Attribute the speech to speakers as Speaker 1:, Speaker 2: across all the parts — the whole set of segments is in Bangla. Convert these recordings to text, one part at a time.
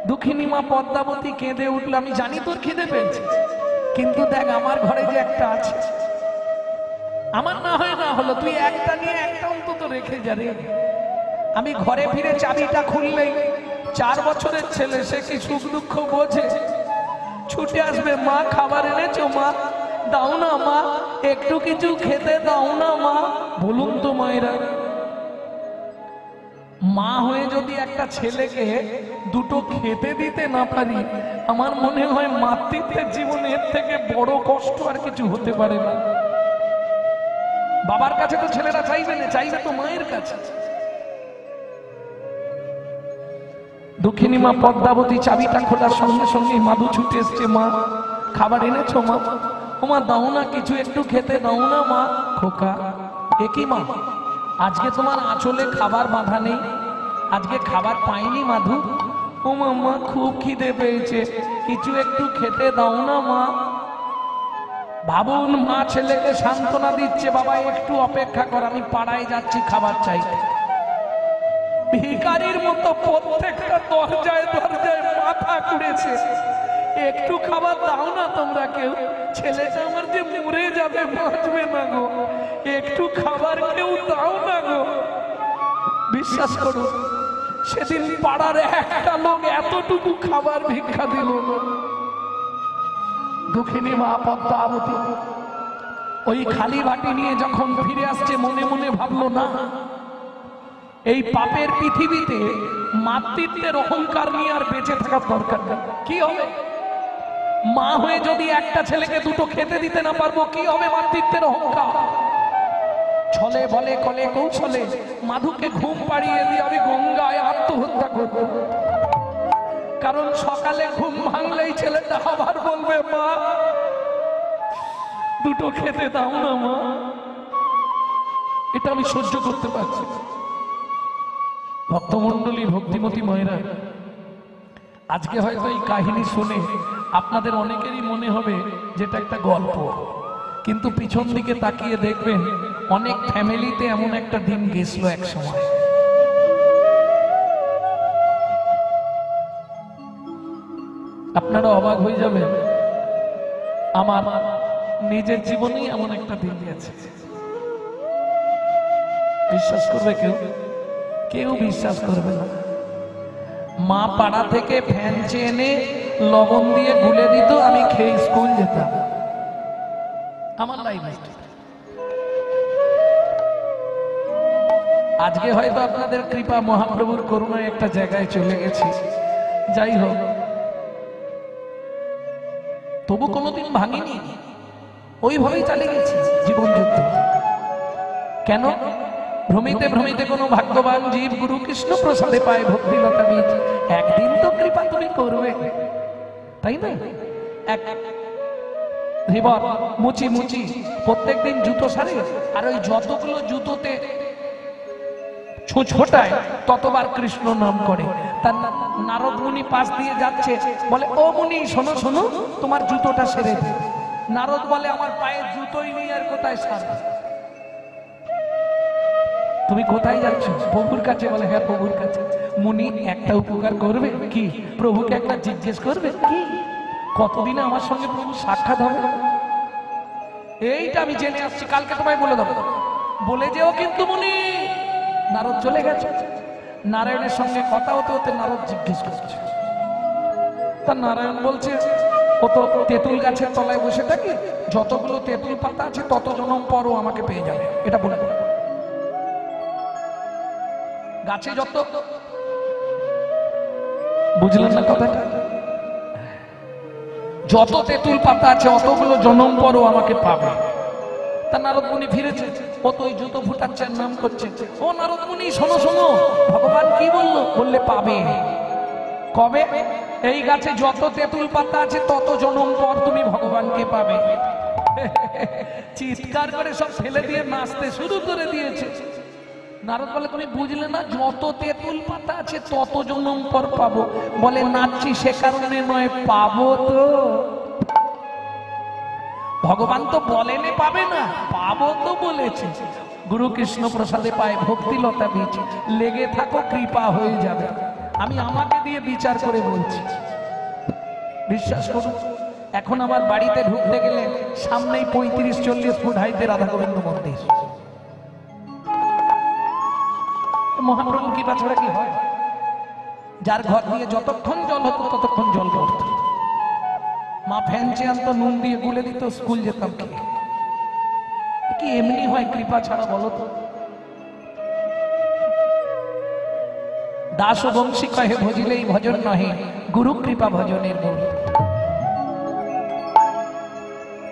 Speaker 1: দুঃখিনী মা পদ্মাবতী কেঁদে উঠল, আমি জানি তোর খিদে পেয়েছে, কিন্তু দেখ আমার ঘরে যে একটা আছে, আমার না হয় না হলো, তুই একটা নিয়ে একটা অন্তত রেখে যা রে। আমি ঘরে ফিরে চাবিটা খুললেই 4 বছরের ছেলে, সে কি সুখ দুঃখ বোঝে, ছুটে আসবে, মা খাবার এনেছো, মা দাও না, মা একটু কিছু খেতে দাও না মা। বলুন তো মায়েরা, মা হয়ে যদি একটা ছেলেকে দুটো খেতে দিতে না পারি, আমার মনে হয় মাতৃত্বের জীবনে এর থেকে বড় কষ্ট আর কিছু হতে পারে না। বাবার কাছে তো ছেলেরা চাইবে না, চাইবে তো মায়ের কাছে। দুঃখিনী মা পদ্মাবতী চাবিটা খোলার সঙ্গে সঙ্গে মাধু ছুটে এসছে, মা খাবার এনেছো মা, ও মা দাও না কিছু, একটু খেতে দাও না মা। খোকা, এ কি মা, আজকে তোমার আঁচলে খাবার বাঁধা নেই, আজকে খাবার পাইনি মাধু? ও মা খুব খিদে পেয়েছে, কিছু একটু খেতে দাও না মা। ভাবুন, মা ছেলেকে সান্ত্বনা দিচ্ছে, বাবা একটু অপেক্ষা কর, আমি পাড়ায় যাচ্ছি খাবার চাইতে। ভিখারির মতো প্রত্যেকটা দরজায় দরজায় মাথা কুড়েছে, একটু খাবার দাও না তোমরা কেউ, ছেলেটা আমার যে মরে যাবে, বাঁচবে না গো, একটু খাবার কেউ দাও না গো। বিশ্বাস করো, সেদিন পাড়ার একটা লোক এতটুকু খাবার ভিক্ষা দিল না। দুঃখিনী মা পদ্মাবতী ওই খালি বাটি নিয়ে যখন ফিরে আসছে, মনে মনে ভাবলো, না, এই পাপের পৃথিবীতে মাতৃত্বের অহংকার নিয়ে আর বেঁচে থাকার দরকার নেই। কি হবে মা হয়ে যদি একটা ছেলেকে দুটো খেতে দিতে না পারবো, কি হবে মাতৃত্বের অহংকার। ছলে বলে কলে কৌশলে মাধুকে ঘুম পাড়িয়ে দিয়ে আমি গঙ্গায় আত্মহত্যা করব, কারণ সকালে ঘুম ভাঙলেই ছেলেটা আবার বলবে, মা দুটো খেতে দাও না মা। এটা আমি সহ্য করতে পারছি। ভক্তমণ্ডলী, ভক্তিমতী মায়েরা, আজকে হয়তো এই কাহিনী শুনে আপনাদের অনেকেরই মনে হবে যেটা একটা গল্প, কিন্তু পিছন দিকে তাকিয়ে দেখবেন অনেক ফ্যামিলিতে এমন একটা দিন গেছিল এক সময়। আপনারা অবাক হয়ে যাবেন, আমার নিজের জীবনেই এমন একটা দিন গেছে। বিশ্বাস করবে কেউ? কেউ বিশ্বাস করবে না। মা পাড়া থেকে ফ্যান চেয়ে এনে লবণ দিয়ে গুলে দিত, আমি খেয়ে স্কুল যেতাম। আমার লাইফ আজকে হয়তো আপনাদের কৃপা, মহাপ্রভুর করুণায় একটা জায়গায় চলে গেছি। যাই হোক, তবু কোনোদিন ভাঙিনি, ওইভাবেই চালিয়ে গেছি জীবন যুদ্ধ। কেন? ভ্রমিতে ভ্রমিতে কোনো ভাগ্যবান জীব গুরু কৃষ্ণ প্রসাদে পায় ভক্তিলতা বীজ। একদিন তো কৃপা তুমি করবে, তাই না? মুচি মুচি প্রত্যেকদিন জুতো সারে, আর ওই যতগুলো জুতোতে ছুঁচ ফোটায় ততবার কৃষ্ণ নাম করে। তার নারদ মুনি পাশ দিয়ে যাচ্ছে, বলে, ও মুনি শোনো শোনো, তোমার জুতোটা সেরে দে। নারদ বলে, আমার পায়ে জুতোই নেই, আর কোথায় সারবে? তুমি কোথায় যাচ্ছ? প্রভুর কাছে। বলে, হ্যাঁ প্রভুর কাছে। মুনি একটা উপকার করবে কি? প্রভুকে একটা জিজ্ঞেস করবে কি, কতদিনে আমার সঙ্গে প্রভু সাক্ষাৎ হবে? এইটা আমি জেনে আসছি, কালকে তোমায় বলে দেবো, বলে যেও কিন্তু মুনি। নারদ চলে গেছে। নারায়ণের সঙ্গে কথা হতে হতে নারদ জিজ্ঞেস করছে, তা নারায়ণ বলছে, ও তো তেঁতুল গাছের তলায় বসে থাকি, যতগুলো তেঁতুল পাতা আছে তত জনম পরও আমাকে পেয়ে যাবে। এটা বলে গাছে যত, বুঝলেন না কথাটা? যত তেঁতুল পাতা আছে অতগুলো জনম পরও আমাকে পাবে। তা নারদ মুনি ফিরেছে, ও তো ওই জুতো ফুটাচ্ছে, নাম করছে, ও নারদ মুনি শোনো শোনো, ভগবান কি বললো? বললে পাবে। কবে? এই গাছে যত তেঁতুল পাতা আছে তত জনম পর তুমি ভগবানকে পাবে। চিৎকার করে সব ফেলে দিয়ে নাচতে শুরু করে দিয়েছে। নারদ বলে, তুমি বুঝলে না, যত তেঁতুল পাতা আছে তত জনম পর পাবো। বলে, নাচছি সে কারণে নয়, পাবো তো। ভগবান তো বলেনে পাবে না, পাবো তো বলেছে। গুরু কৃষ্ণ প্রসাদে পায় ভক্তিলতা বীজ, লেগে থাকো কৃপা হয়ে যাবে। আমি আমাকে দিয়ে বিচার করে বলছি, বিশ্বাস করুন। এখন আমার বাড়িতে ঢুকতে গেলে সামনেই 35-40 ফুট হাইতে রাধা গোবিন্দ মন্দির। মহাপ্রভু কৃপা ছাড়া কি হয়? যার ঘর দিয়ে যতক্ষণ জল হতো ততক্ষণ জল পড়তো, মা ফ্যান চেয়ে আনতো, নুন দিয়ে গুলে দিত, স্কুল যেতাম খেয়ে। কি এমনি হয় কৃপা ছাড়া বলো তো? দাস বংশী কহে ভজিলেই ভজন নহে, গুরু কৃপা ভজনের মূল।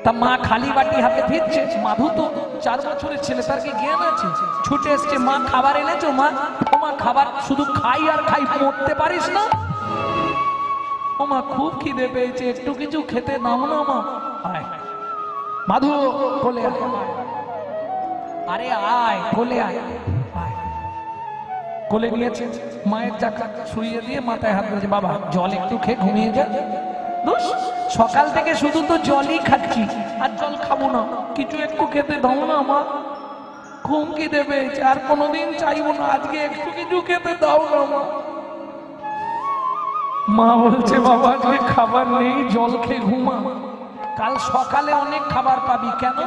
Speaker 1: তা মা খালি বাটি হাতে ফিরছে, মাধু তো 4 বছরের ছেলে, তার কি জ্ঞান আছে? ছুটে এসছে, মা খাবার এনেছো? মা, ও মা খাবার শুধু খাই আর খাই, মরতে পারিস না? ও মা খুব খিদে পেয়েছে, একটু কিছু খেতে নাও না মা। আয় মাধু, কোলে আয়, আরে আয় কোলে আয়। কোলে নিয়েছে, মায়ের চাকা শুইয়ে দিয়ে মাথায় হাত দিয়েছে, বাবা জল একটু খেয়ে ঘুমিয়ে যা। দোষ, সকাল থেকে শুধু তো জলই খাচ্ছি, আর জল খাবো না, কিছু একটু খেতে দাও না মা, ঘুম কি দেবে, আর কোনোদিন চাইবো না, আজকে একটু কিছু খেতে দাও না মা। মা বলছে, বাবা আজকে খাবার নেই, জল খেয়ে ঘুমা, কাল সকালে অনেক খাবার পাবি। কেন?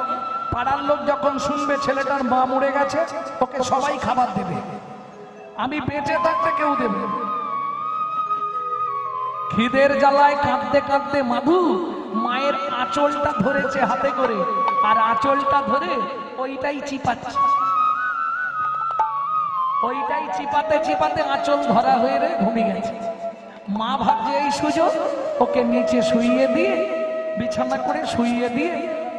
Speaker 1: পাড়ার লোক যখন শুনবে ছেলেটার মা মরে গেছে, ওকে সবাই খাবার দেবে, আমি বেঁচে থাকতে কেউ দেবে। খিদের জ্বালায় কাঁদতে কাঁদতে মাধু মায়ের আঁচলটা ধরেছে হাতে করে, আর আঁচলটা ধরে ওইটাই চিপাচ্ছে, ওইটাই চিপাতে চিপাতে আঁচল ধরা হয়ে রে ঘুমিয়ে গেছে। মা ভাবছে এই সুযোগ, ওকে নিচে শুইয়ে দিয়ে, বিছানা করে শুইয়ে দিয়ে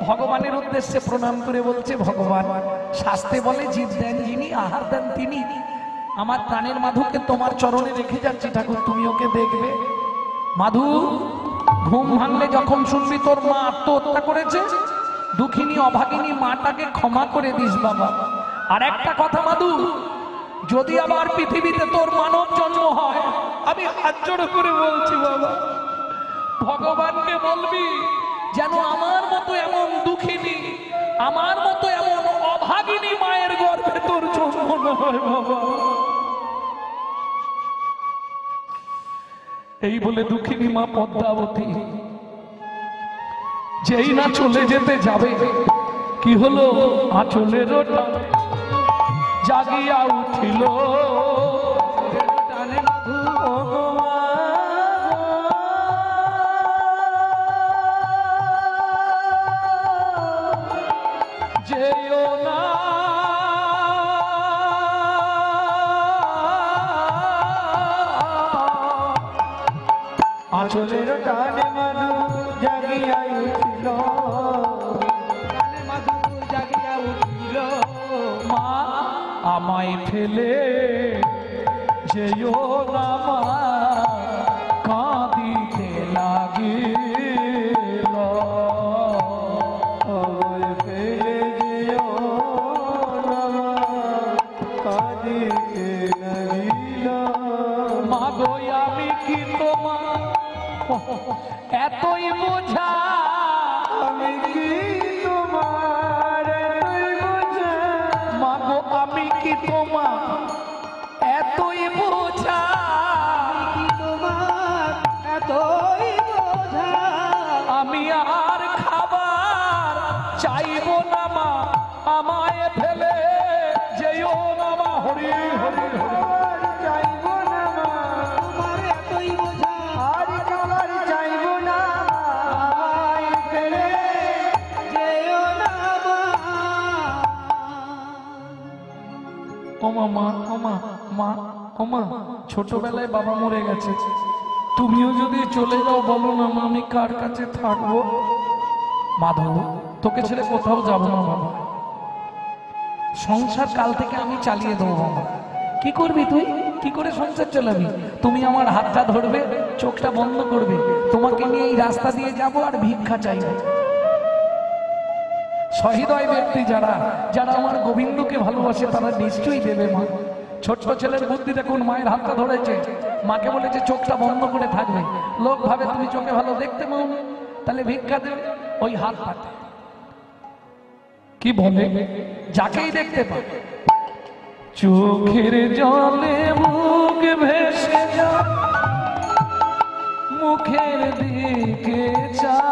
Speaker 1: ভগবানের উদ্দেশ্যে প্রণাম করে বলছে, ভগবান শাস্তে বলে জীব দেন যিনি, আহার দেন তিনি, আমার প্রাণের মাধুকে তোমার চরণে রেখে যাচ্ছি ঠাকুর, তুমি ওকে দেখবে। মাধু, ঘুম ভাঙলে যখন শুনবি তোর মা আত্মহত্যা করেছে, দুঃখিনী অভাগিনী মাটাকে ক্ষমা করে দিস বাবা। আর একটা কথা মাধু, যদি আবার পৃথিবীতে তোর মানব জন্ম হয়, আমি হাত জোড় করে বলছি বাবা, ভগবানকে বলবি যেন আমার মতো এমন দুঃখিনী, আমার মতো এমন অভাগিনী মায়ের গর্ভে তোর জন্ম না হয় বাবা। এই বলে দুঃখিনী মা পদ্মাবতী যেই না চলে যেতে যাবে, কি হলো, আঁচলের জাগিয়া উঠিল, যেও না আঁচলের টানে মাধু জাগিয়া উঠিল, মাধু জাগিয়া উঠিল, মা আমায় ফেলে যেও না মা, কাঁদিতে লাগিল, আমায় ফেলে যেও না মা, কাঁদিতে লাগিল, মা গো আমি কি তোমার এতই বোঝা, আমি কি তোমার এতই বোঝা, মা গো আমি কি তোমার এতই বোঝা, আমি কি তোমার এতই বোঝা, আমি আর খাবার চাইব না মা, আমায় ফেলে যেও না মা, হরি হরি হরি, চাইব না মা তোমার এতই বোঝা, আর খাবার চাইব না, আমায় ফেলে যেও না মা। ওমা মা, ওমা মা, ওমা ছোটবেলায় বাবা মরে গেছে, তুমিও যদি চলে যাও বলো না মা, আমি কার কাছে থাকবো? মাধব, তোকে ছেড়ে কোথাও যাবো না বাবা, সংসার কাল থেকে আমি চালিয়ে দেবো বাবা। কি করবি তুই, কি করে সংসার চালাবি? তুমি আমার হাতটা ধরবে, চোখটা বন্ধ করবে, তোমাকে নিয়ে এই রাস্তা দিয়ে যাব আর ভিক্ষা চাইবে। সহৃদয় ব্যক্তি যারা যারা আমার গোবিন্দকে ভালোবাসে তারা নিশ্চয়ই দেবে মা। ছোট্ট ছেলের বুদ্ধি দেখুন, মায়ের হাতটা ধরেছে, মাকে বলেছে চোখটা বন্ধ করে থাকবে, লোক ভাবে তুমি চোখে ভালো দেখতে পাও, তাহলে ভিক্ষা দেবে, ওই হাত পাতে। কি বলে? যাকেই দেখতে পায় চোখের জলে মুখ ভেসে যায়, মুখের দিকে চায়,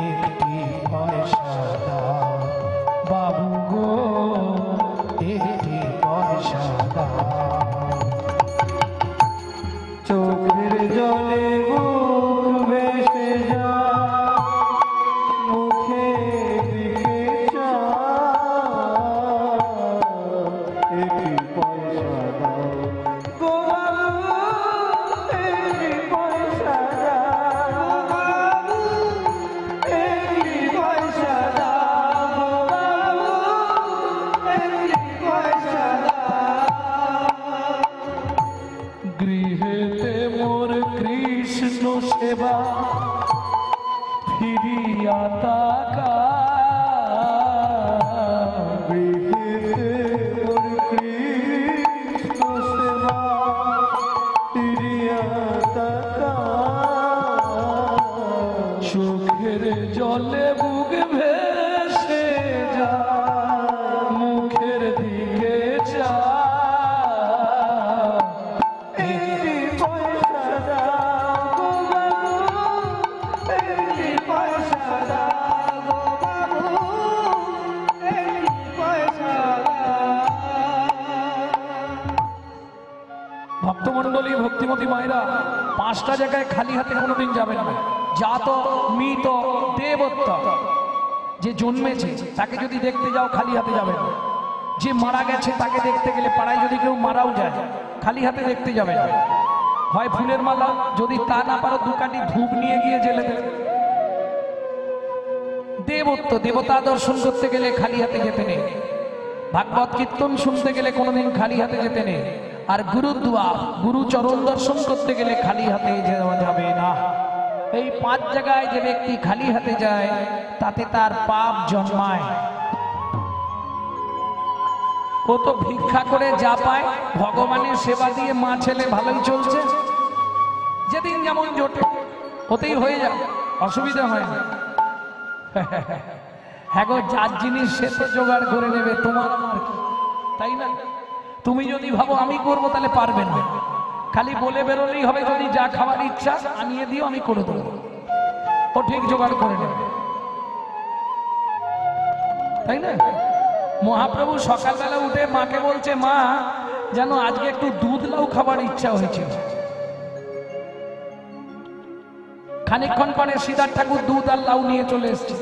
Speaker 1: একটি পয়সা দাও বাবু গো, একটি পয়সা দাও।
Speaker 2: চোখের জলে মুখ ভেসে যায়, মুখের দিকে চায়, একটি পয়সা দাও গো বাবু, একটি পয়সা দাও বাবু, একটি পয়সা দাও বাবু, একটি পয়সা দাও।
Speaker 1: গৃহেতে মোর কৃষ্ণ সেবা ফিরিয়া তাকা,
Speaker 2: গৃহেতে মোর কৃষ্ণ সেবা ফিরিয়া তাকা,
Speaker 1: চোখের জলে বুক ভেসে যায়, মুখের দিকে চায়,
Speaker 2: একটি পয়সা দাও গো বাবু, একটি পয়সা দাও গো বাবু, একটি পয়সা দাও।
Speaker 1: ভক্তমণ্ডলী, ভক্তিমতী মায়েরা, 5টা জায়গায় খালি হাতে কোনোদিন যাবেন না। জাত মৃত দেবত্ব, যে জন্মেছে তাকে যদি দেখতে যাও খালি হাতে যাবে না। যে মারা গেছে তাকে দেখতে গেলে, পাড়ায় যদি কেউ মারাও যায়, খালি হাতে দেখতে যাবে না। হয় ফুলের মালা, যদি তা না পারো 2 কাঠি ধূপ নিয়ে গিয়ে জেলে দেবে। দেবত্ব, দেবতা দর্শন করতে গেলে খালি হাতে যেতে নেই। ভাগবত কীর্তন শুনতে গেলে কোনোদিন খালি হাতে যেতে নেই। আর গুরুদুয়ার, গুরু চরণ দর্শন করতে গেলে খালি হাতে যাওয়া যাবে না। এই 5 জায়গায় যে ব্যক্তি খালি হাতে যায় তাতে তার পাপ জন্মায়। ও তো ভিক্ষা করে যা পায়, ভগবানের সেবা দিয়ে মা ছেলে ভালোই চলছে, যেদিন যেমন জোটে ওতেই হয়ে যায়, অসুবিধা হয় না। হ্যাঁ গো, যার জিনিস সে তো জোগাড় করে নেবে, তোমার আমার কি, তাই না? তুমি যদি ভাবো আমি করবো তাহলে পারবে না, খালি বলে বেরোলেই হবে যদি যা খাবার ইচ্ছা আনিয়ে দিও আমি করে দেবো, ও ঠিক জোগাড় করে নেবে, তাই না? মহাপ্রভু সকালবেলা উঠে মাকে বলছে, মা যেন আজকে একটু দুধ লাউ খাবার ইচ্ছা হয়েছিল। খানিকক্ষণ পরে সিদ্ধার্থ ঠাকুর দুধ আর লাউ নিয়ে চলে এসছে।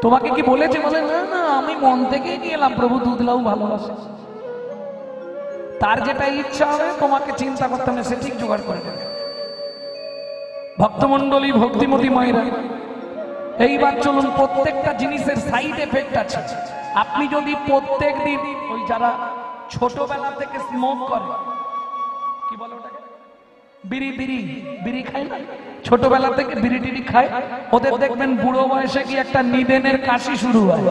Speaker 1: তোমাকে কি বলেছে? বলে না না, আমি মন থেকেই নিয়ে এলাম, প্রভু দুধ লাউ ভালোবাসে। তার যেটা ইচ্ছা হবে তোমাকে চিন্তা করতে হবে, সে ঠিক জোগাড় করে দেবে। ভক্তমণ্ডলী, ভক্তিমতী মায়েরা, এইবার চলুন, প্রত্যেকটা জিনিসের সাইড এফেক্ট আছে। আপনি যদি প্রত্যেক দিন, ওই যারা ছোটবেলা থেকে স্মোক করে, কি বলে ওটাকে, বিড়ি বিড়ি বিড়ি খায় না, ছোটবেলা থেকে বিড়ি টিড়ি খায়, ওদের দেখবেন বুড়ো বয়সে কি একটা নিদেনের কাশি শুরু হয়।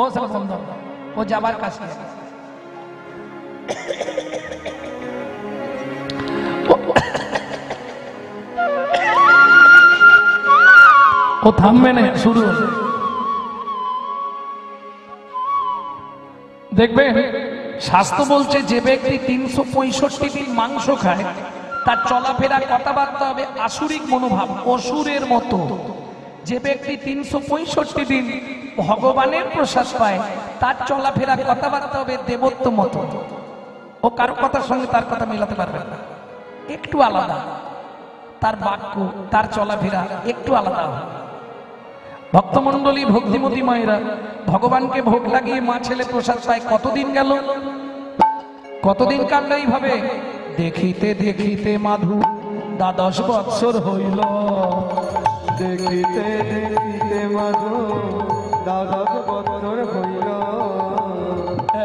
Speaker 1: ও সব বন্ধ, ও যাবার কাশি। ও থামবে না, শুরু হবে। দেখবে শাস্ত্র বলছে, যে ব্যক্তি 365 দিন মাংস খায় তার চলাফেরা কথাবার্তা হবে আসুরিক মনোভাব, অসুরের মতো। যে ব্যক্তি 365 দিন ভগবানের প্রসাদ পায় তার চলাফেরা কথাবার্তা হবে দেবত্ব মতো। ও কারো কথার সঙ্গে তার কথা মেলাতে পারবে না, একটু আলাদা, তার বাক্য তার চলাফেরা একটু আলাদা হবে। ভক্তমণ্ডলী, ভক্তিমতী মায়েরা, ভগবানকে ভোগ লাগিয়ে মা ছেলে প্রসাদ পায়। কতদিন গেল, কতদিন কাণ্ড এইভাবে। দেখিতে দেখিতে মাধু 12 বৎসর হইল,
Speaker 2: দেখিতে দেখিতে মাধু 12 বৎসর হইল,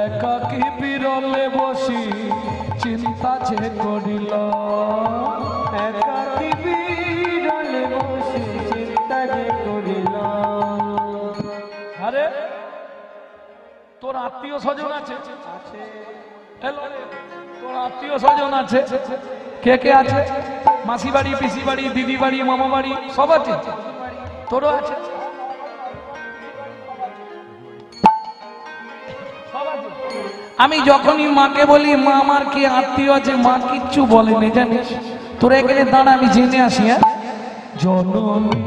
Speaker 1: একাকী বিরলে বসি চিন্তা যে করিল,
Speaker 2: একাকী বিরলে বসি চিন্তা যে করিল।
Speaker 1: আরে তোর আত্মীয় স্বজন আছে, এলো রে, তোর আত্মীয় স্বজন আছে, কে কে আছে? মাসি বাড়ি, পিসি বাড়ি, দিদি বাড়ি, মামা বাড়ি সব আছে? তোরও আছে? আমি যখনই মাকে বলি মা আমার কি আত্মীয় আছে, মা কিচ্ছু বলেনি জানিস। তোরা এখানে দাঁড়া, আমি জেনে আসি। হ্যাঁ, জননী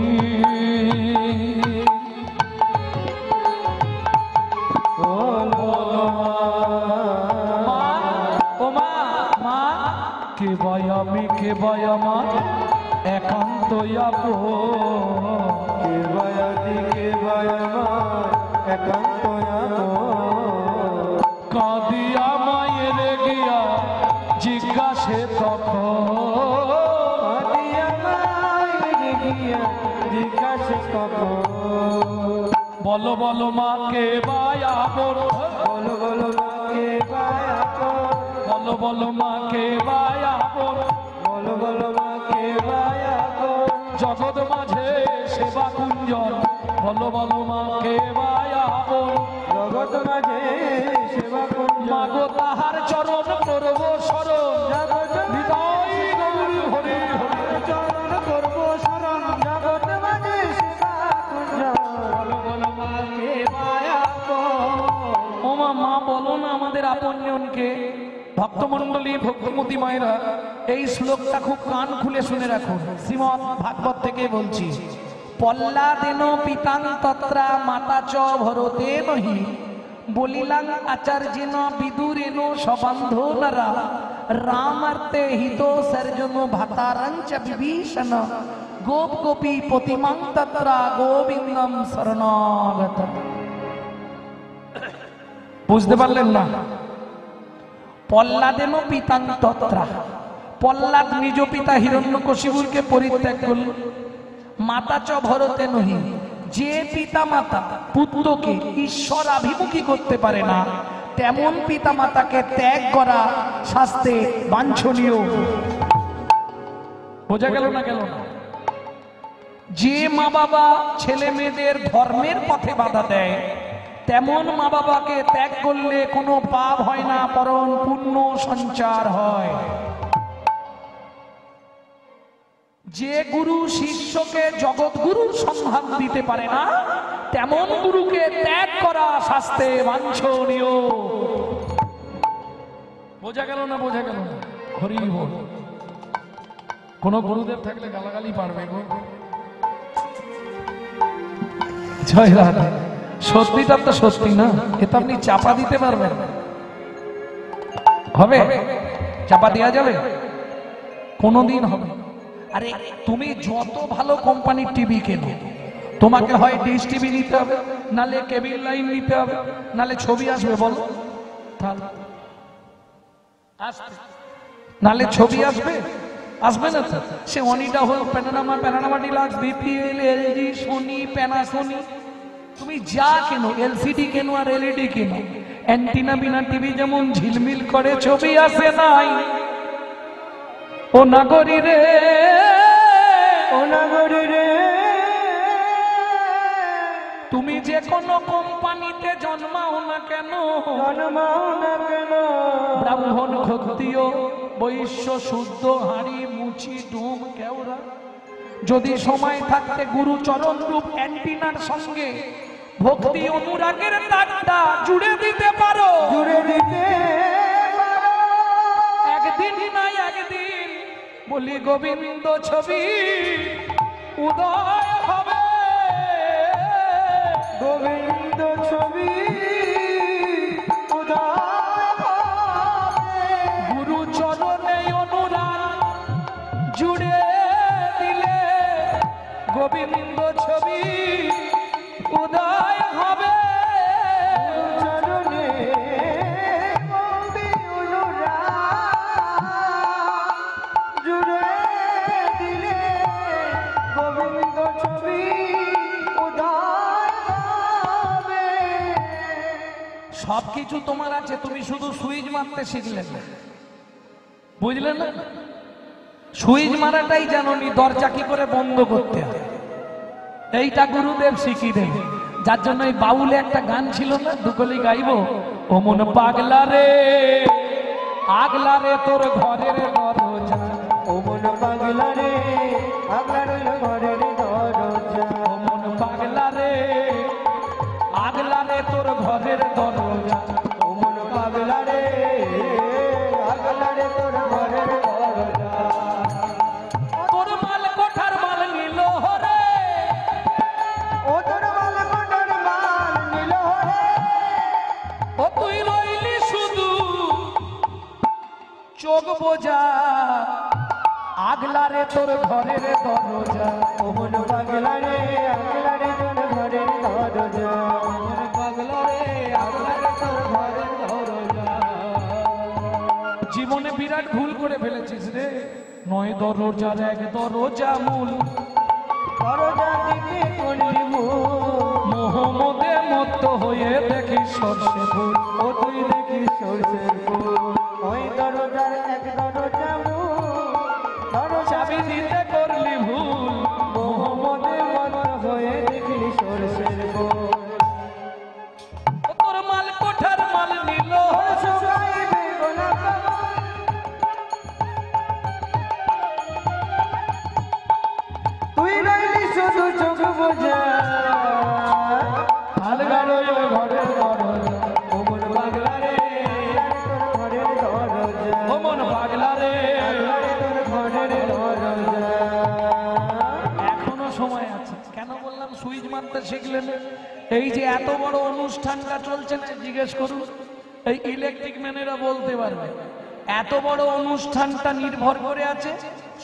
Speaker 1: কে ভাই আমি, কে ভাই আমার একান্ত
Speaker 2: কে ভাই আদি, কে ভাই আমার একান্ত
Speaker 1: কাঁদিয়া মায়ের গিয়া জিজ্ঞাসে তখন,
Speaker 2: কাঁদিয়া মায়ের গিয়া জিজ্ঞাসে তখন,
Speaker 1: বলো বলো মা কে ভাই আপন,
Speaker 2: বলো বলো মা কে ভাই আপন,
Speaker 1: বলো বলো মা কে ভাই আপন,
Speaker 2: বলো বলো মা কে ভাই আপন,
Speaker 1: জগৎ মাঝে সেবা কুঞ্জন, বলো বলো মা কে ভাই আপন,
Speaker 2: জগৎ মাঝে সেবা কুঞ্জ,
Speaker 1: মাগো তাহার চরণ করব শরণ,
Speaker 2: জগৎ
Speaker 1: হৃদয় গৌরী হরি হরি
Speaker 2: চরণ করব শরণ, জগৎ মাঝে সেবা কুঞ্জ, বলো বলো মা কে ভাই আপন।
Speaker 1: ও মা, মা বলো না আমাদের আপনজনকে। ভক্তমণ্ডলী, ভক্তিমতী মায়েরা, এই শ্লোকটা খুব কান খুলে শুনে রাখুন। শ্রীমদ ভাগবত থেকে বলছি, পল্লাদেন পিতাং তত্রা মাতা চ ভরতে নহি, বলিলাং আচার্যেন বিদুরেন সবান্ধনারা, রামার্তে হিত সর্জন ভাতারাঞ্চ বিভীষণ, গোপ গোপী পতিমাং তত্রা গোবিন্দম শরণাগত। বুঝতে পারলেন না? পল্লাদেন পিতাং তত্রা, পল্লাদ নিজ পিতা হিরণ্যকশিপুরকে পরিত্যাগ করল। মাতা চ ভরতে নহি, যে পিতা মাতা পুত্রকে ঈশ্বর আভিমুখী করতে পারে না, তেমন পিতা মাতাকে ত্যাগ করা শাস্তে বাঞ্ছনীয়। বোঝা গেল না? গেল না? যে মা বাবা ছেলে মেয়েদের ধর্মের পথে বাধা দেয়, তেমন মা বাবাকে ত্যাগ করলে কোনো পাপ হয় না, বরং পুণ্য সঞ্চার হয়। যে গুরু শিষ্যকে জগৎগুরুর সম্মান দিতে পারে না, তেমন গুরুকে ত্যাগ করা শাস্তে বাঞ্ছনীয়। বোঝা গেল না? বোঝা গেল না? হরি বল। কোন গুরুদেব থাকলে গালাগালি পারবে গো। জয় রাধে। সত্যিটা তো সত্যি না, এটা আপনি চাপা দিতে পারবেন? হবে? চাপা দেওয়া যাবে? কোনদিন হবে? আরে তুমি যত ভালো কোম্পানির টিভি কেনো, তোমাকে হয় ডিশ টিভি নিতে হবে, নালে কেবল লাইন নিতে হবে, নালে ছবি আসবে। বলো, নালে ছবি আসবে? আসবে না তো। সে অনিডা হোক, প্যানারামা, প্যানারামা ডিলাক্স, বিপিএল, এলজি, সোনি, প্যানাসোনি, তুমি যা কেনো, এলসিডি কেনো আর এলইডি কেনো, অ্যান্টিনা বিনা টিভি যেমন ঝিলমিল করে ছবি আসে নাই। ও নাগরী রে,
Speaker 2: ও নাগরী রে,
Speaker 1: তুমি যে কোনো কোম্পানিতে জন্মাও না কেন,
Speaker 2: জন্মাও না কেন,
Speaker 1: ব্রাহ্মণ, ক্ষত্রিয়, বৈশ্য, শুদ্ধ, হাঁড়ি, মুচি, ডুম, কেওড়া, যদি সময় থাকতে গুরু চরণ রূপ অ্যান্টিনার সঙ্গে ভক্তি অনুরাগের তারটা জুড়ে দিতে পারো,
Speaker 2: জুড়ে দিতে পারো,
Speaker 1: একদিন না একদিন বলি গোবিন্দ ছবি উদয় হবে।
Speaker 2: গোবিন্দ ছবি উদয় হবে,
Speaker 1: গুরু চরণে অনুরাগ জুড়ে দিলে গোবিন্দ ছবি উদয় হবে।
Speaker 2: চরণে গোপী অনুরাগ জুড়ে দিলে গোবিন্দ ছবি উদয় হবে।
Speaker 1: সবকিছু তোমার আছে, তুমি শুধু সুইচ মারতে শিখলে না, বুঝলে না? সুইচ মারাটাই জানোনি, দরজা কি করে বন্ধ করতে হয় এইটা গুরুদেব শিখিয়ে দেবে। যার জন্য এই বাউলে একটা গান ছিল না, দুকলি গাইবো, ও মন পাগলা রে, আগলা রে তোর ঘরের দরজা
Speaker 2: পাগলা রে আগলা রইল ঘরের দরজা
Speaker 1: ও মন পাগলা রে আগলা রে তোর ঘরের দরজা
Speaker 2: ও মন পাগলা রে আগলা রে তোর ঘরের দরজা
Speaker 1: তোর মাল কোঠার মাল নিল রে
Speaker 2: ও তোর মাল কোটার মাল নিল রে
Speaker 1: ও তুই রইলি শুধু চোখ বোঝা আগলা রে তোর ঘরের দরজা
Speaker 2: ও মন পাগলা রে আগলা রে তোর ঘরের দরজা ও মন পাগলা রে আগলা রে তোর ঘরের দরজা
Speaker 1: জীবনে বিরাট ভুল করে ফেলেছিস রে নয় দরজার এক দরজা মূল
Speaker 2: দরজা দিকে করলি ভুল
Speaker 1: মোহাম্মদে মত্ত হয়ে দেখি সর্ষে ফুল
Speaker 2: ও তুই দেখি সরষের ফুল ওই দরজার এক দরজা মূল দরজা
Speaker 1: চাবি দিতে করলি ভুল
Speaker 2: মোহাম্মদে মত হয়ে দেখলি সরষের ফুল
Speaker 1: ও তোর মাল কোঠার মাল নিল
Speaker 2: শুকাইবে গোলাপ তুই রইলি শুধু চোখ বোঝা
Speaker 1: আলগা রইল ঘরের দরজা
Speaker 2: ও মন পাগলা রে তোর ঘরের দরজা
Speaker 1: ও মন পাগলা রে
Speaker 2: তোর ঘরের দরজা
Speaker 1: এখনো সময় আছে কেন বললাম সুইচ মারতে শিখলেন এই যে এত বড় অনুষ্ঠানটা চলছে না জিজ্ঞেস করুন এই ইলেকট্রিক ম্যানেরা বলতে পারবে এত বড় অনুষ্ঠানটা নির্ভর করে আছে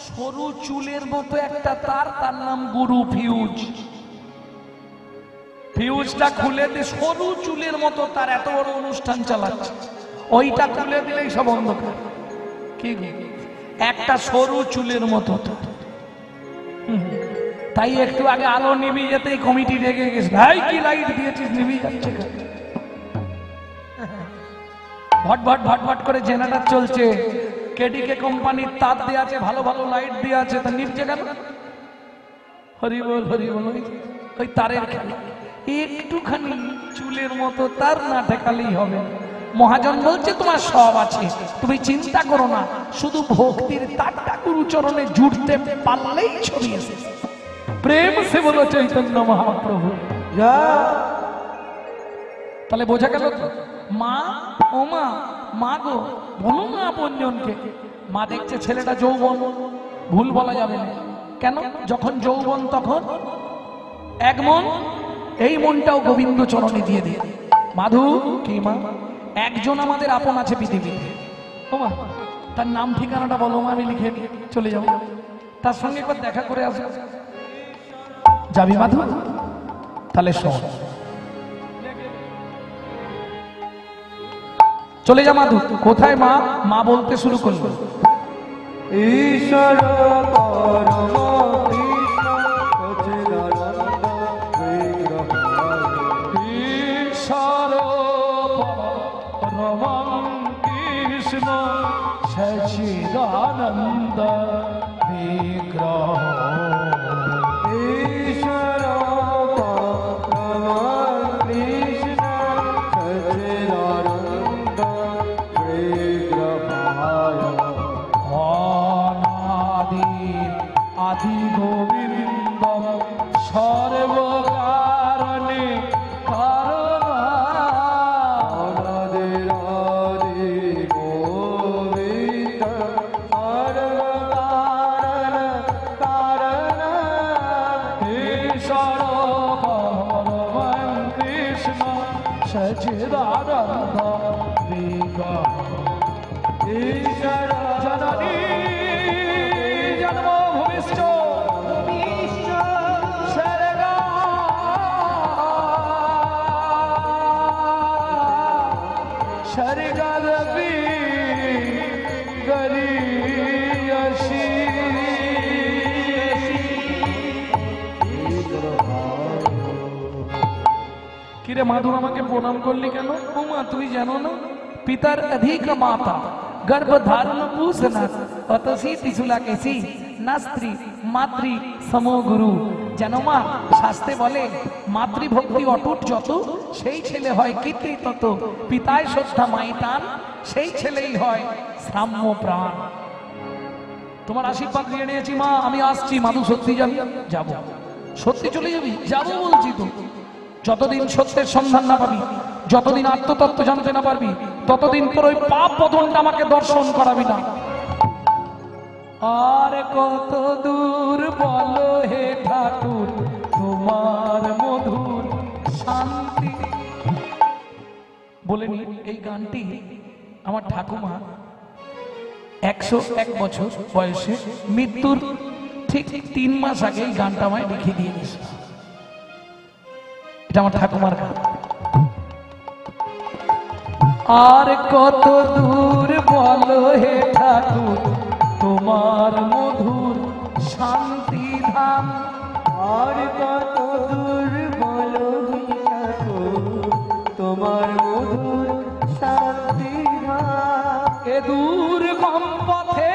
Speaker 1: সরু চুলের মতো একটা তার নাম গুরু ফিউজ ফিউজটা খুলে দিয়ে সরু চুলের মতো তার এত বড় অনুষ্ঠান চালাচ্ছে ওইটা খুলে দিলেই সব অন্ধকার কি গো? একটা সরু চুলের মতো তার। তাই একটু আগে আলো নিবি যেতেই কমিটি রেগে গেছে ভাই কি লাইট দিয়েছিস নিবি যাচ্ছে কেন? ভট ভট ভট ভট করে জেনারেটর চলছে কেডিকে কোম্পানির তার দিয়ে আছে ভালো ভালো লাইট দিয়ে আছে তা নিচ্ছে কেন হরি বল ওই তারের খেলা একটুখানি চুলের মতো তার না ঠেকালেই হবে মহাজন বলছে তোমার সব আছে তুমি চিন্তা করো না শুধু ভক্তির তারটা গুরুচরণে জুড়তে পারলেই ছবি এসে প্রেম সে বলো চৈতন্য মহাপ্রভু
Speaker 2: যা
Speaker 1: তাহলে বোঝা গেল তো মা ও মা মা গো বলো না আপনজনকে মা দেখছে ছেলেটা যৌবন ভুল বলা যাবে না কেন যখন যৌবন তখন এক মন এই মনটাও গোবিন্দ চরণে দিয়ে দিয়ে মাধু কি মা একজন আমাদের আপন আছে পৃথিবীতে ও মা তার নাম ঠিকানাটা বলো মা আমি লিখে নিয়ে চলে যাবো তার সঙ্গে একবার দেখা করে আসবো যাবি মাধু তাহলে শোন চলে যা মাধু কোথায় মা মা বলতে শুরু করলো
Speaker 2: ঈশ্বর পরম কৃষ্ণ সচ্চিদানন্দ বিগ্রহ
Speaker 1: ঈশ্বর পরমং কৃষ্ণ সচ্চিদানন্দ বিগ্রহ
Speaker 2: ঈশ্বর পরম কৃষ্ণ সচ্চিদানন্দ বিগ্রহায়
Speaker 1: অনাদি আদি গোবিন্দ সর্বকারণে কারণ
Speaker 2: অনাদিরাদি গোবিন্দ সর্বকারণ কারণ
Speaker 1: ঈশ্বর পরমং কৃষ্ণ সচ্চিদানন্দ বিগ্রহ
Speaker 2: ঈশ্বর
Speaker 1: জননী জন্মভূমিশ্চ স্বর্গা স্বর্গদপি গরীয়সি কিরে মাধু আমাকে প্রণাম করলি কেন ও মা তুই জানো না পিতার অধিক মাতা गर्भ धारण पूषना अतसी त्रिशूला कैसी ना स्त्री मातृ समो गुरु জানো মা শাস্ত্রে বলে মাতৃভক্তি অটুট যত সেই ছেলে হয় কীর্তি তত পিতায় শ্রদ্ধা মাই টান সেই ছেলেই হয় শ্রাম্য প্রাণ তোমার আশীর্বাদ নিয়ে নিয়েছি মা, আমি আসছি। মাধু সত্যি যাবি? যাবো। সত্যি চলে যাবি? যাবো বলছি তো। যতদিন সত্যের সন্ধান না পাবি, যতদিন আত্মতত্ত্ব জানতে না পারবি, ততদিন তোর ওই পাপ পতনটা আমাকে দর্শন করাবি না। আর কত দূর বলো হে ঠাকুর তোমার মধুর শান্তি। বলেনি এই গানটি আমার ঠাকুমা 101 বছর বয়সে মৃত্যুর ঠিক 3 মাস আগে এই গানটা আমায় লিখে দিয়ে গেছে। এটা আমার ঠাকুমার গান। আর কত দূর বলো হে ঠাকুর তোমার মধুর শান্তি ধাম।
Speaker 2: আর কত দূর বলো হে ঠাকুর তোমার মধুর শান্তি ধাম।
Speaker 1: এ দুর্গম পথে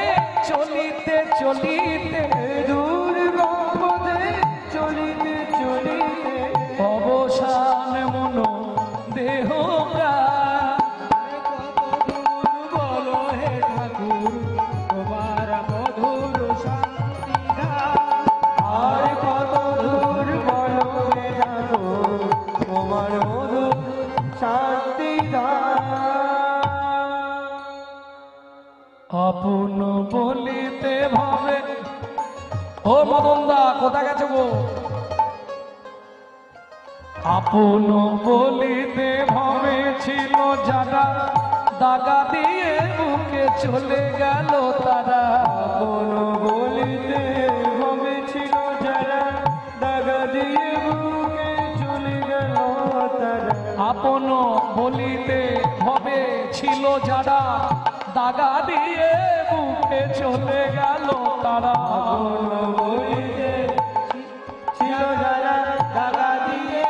Speaker 1: চলিতে চলিতে,
Speaker 2: দুর্গম পথে চলিতে চলিতে
Speaker 1: অবসান মন দেহ প্রাণ।
Speaker 2: বলো হে ঠাকুর তোমার মধুর শান্তি ধাম। আর কত দূর বলো হে ঠাকুর তোমার মধুর শান্তি ধাম।
Speaker 1: আপন বলিতে ভাবে। ও মদনদা কোথা গেছে গো? আপন বলিতে ভাবে ছিল যারা, দাগা দিয়ে বুকে চলে গেল তারা।
Speaker 2: আপন বলিতে ভেবেছিল যারা, দাগা দিয়ে বুকে চলে গেল তারা।
Speaker 1: আপন বলিতে ভবে ছিল যারা, দাগা দিয়ে বুকে চলে গেল তারা।
Speaker 2: আপন বলিতে ছিল যারা, দাগা দিয়ে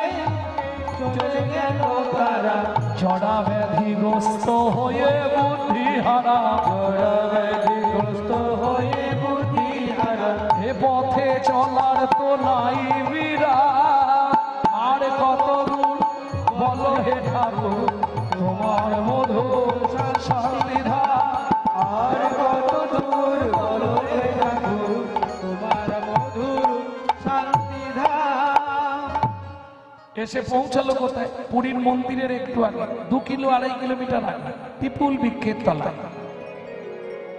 Speaker 2: চলে গেল তারা।
Speaker 1: জড়া ব্যাধিগ্রস্ত হয়ে বুদ্ধিহারা,
Speaker 2: জড়া ব্যাধিগ্রস্ত হয়ে বুদ্ধিহারা।
Speaker 1: এ পথে চলার তো নাই বিরা। আর কত দূর বলো হে ঠাকুর তোমার মধুর শান্তি ধাম।
Speaker 2: আর কত দূর বলো হে ঠাকুর তোমার মধুর শান্তি ধাম।
Speaker 1: এসে পৌঁছালো কোথায়? পুরীর মন্দিরের একটু আগে, 2 কিলো 2.5 কিলোমিটার আগে পিপুল বৃক্ষের তলায়।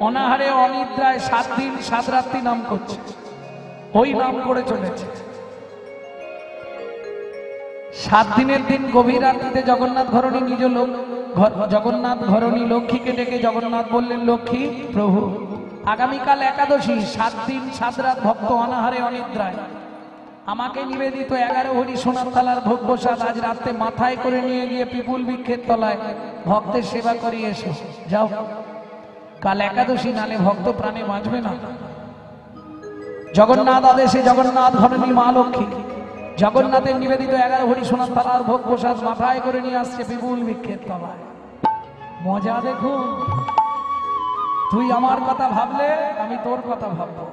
Speaker 1: অনাহারে অনিদ্রায় 7 দিন 7 রাত্রি নাম করছে। ওই নাম করে চলেছে। 7 দিনের দিন গভীর রাত্রিতে জগন্নাথ ঘরণী নিজ লোক, জগন্নাথ ঘরণী লক্ষ্মীকে ডেকে জগন্নাথ বললেন, লক্ষ্মী প্রভু আগামীকাল একাদশী, 7 দিন 7 রাত ভক্ত অনাহারে অনিদ্রায়, আমাকে নিবেদিত 11 ভরি সোনার থালার ভোগ প্রসাদ আজ রাতে মাথায় করে নিয়ে গিয়ে পিপুল বৃক্ষের তলায় ভক্তের সেবা করিয়ে এসো। যাও, কাল একাদশী, নালে ভক্ত প্রাণে বাঁচবে না। জগন্নাথ আদেশে জগন্নাথ ঘরণী মা লক্ষ্মী জগন্নাথের নিবেদিত 11 ভরি সোনার থালার ভোগ প্রসাদ মাথায় করে নিয়ে আসছে পিপুল বৃক্ষের তলায়। মজা দেখুন। তুই আমার কথা ভাবলে আমি তোর কথা ভাববো।